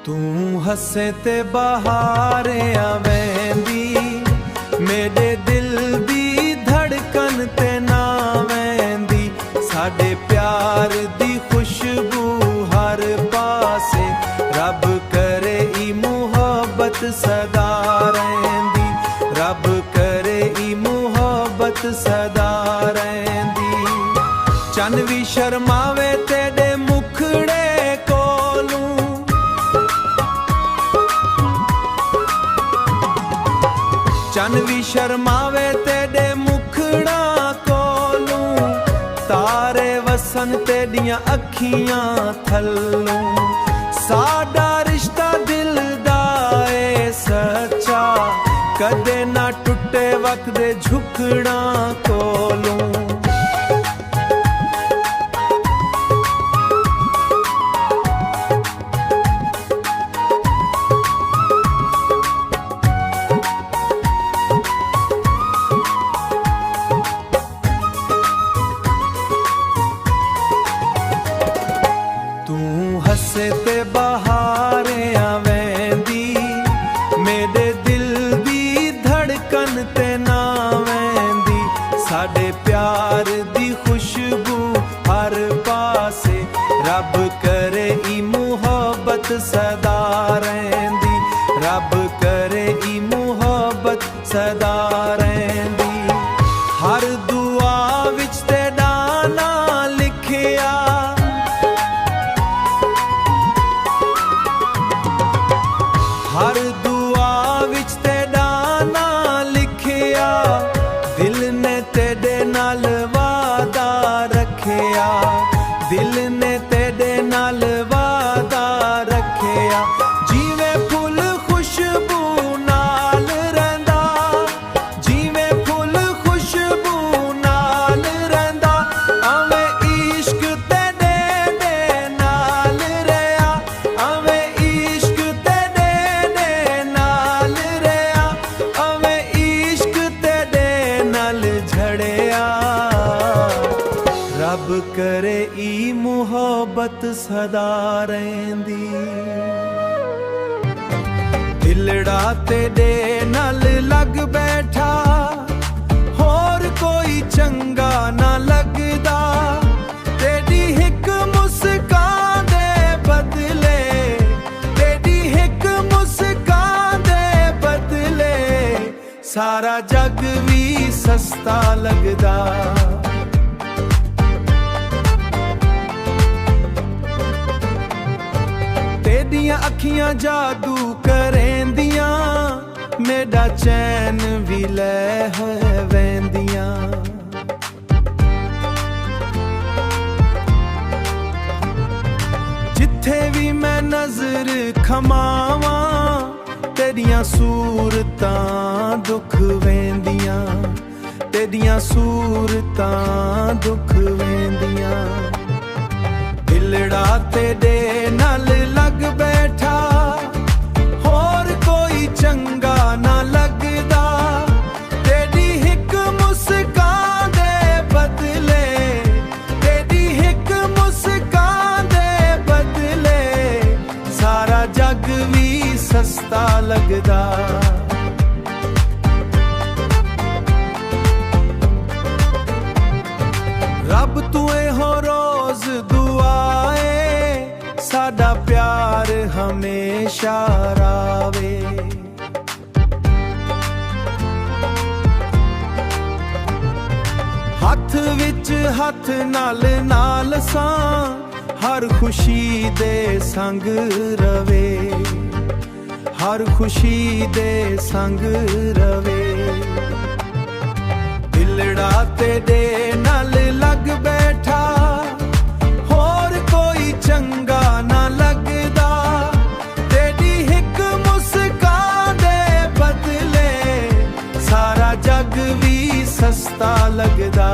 तू हसे ते बहार आवेंदी, मेरे दिल दी धड़कन ते नावेंदी। साडे प्यार दी खुशबू हर पासे, रब करे ई मुहब्बत सदा रहिंदी, रब करे ई मुहब्बत सदा रहिंदी। चन भी शर्मावे तेरे मुखड़े कोलू, चन भी शर्मावे तेरे मुखड़ा कोलू। तारे वसन तेरियां अखियां थल्लू, साडा रिश्ता दिल दा ए सच्चा, कदे ना टुटे वक्त दे झुकड़ा कोलू। हसे ते बहार आवेंदी, मेरे दिल दी धड़कन ते नावेंदी। साडे प्यार दी खुशबू हर पासे, रब करे ई मुहब्बत सदा रहिंदी, रब करे ई मुहब्बत सदा रहिंदी। हर दुआ विच तेरा नाम लिखिया, हर दुआ विच तेरा नाम लिखिया। दिल ने तेरे नाल वादा रखिया, दिल ने तेरे नाल वादा रखिया। जिवें फुल खुशबू नाल रहिंदा, जिवें फुल खुशबू नाल रहिंदा। अवें इश्क तेरे दे नाल रहा, अवें इश्क रब करे ई मुहब्बत सदा रहिंदी। दिलड़ा तेरे नाल लग बैठा, होर कोई चंगा ना लगदा। तेरी हिक मुस्कान दे बदले, तेरी हिक मुस्कान दे बदले, सारा जग भी सस्ता लगदा। तेरियां अखियां जादू करेंदियां, मेरा चैन भी लै वेंदियां। जिथे भी मैं नजर खमावां, तेरियां सूरतां दुख वेंदियां, तेरियां सूरतां दुख वेंदियां। दिलड़ा तेरे नाल लग बैठा, होर कोई चंगा ना लगदा। तेरी हिक मुस्कान दे बदले, तेरी हिक मुस्कान दे बदले, सारा जग भी सस्ता लगदा। रब तू हो रोज दुआए, साडा प्यार हमेशा रावे। हथ विच हथ नाल नाल सां, हर खुशी दे संग रवे, हर खुशी दे संग रवे। दिलड़ा तेरे नाल लग बैठा, होर कोई चंगा ना लगदा। तेरी हिक मुस्कान दे बदले, सारा जग भी सस्ता लगदा।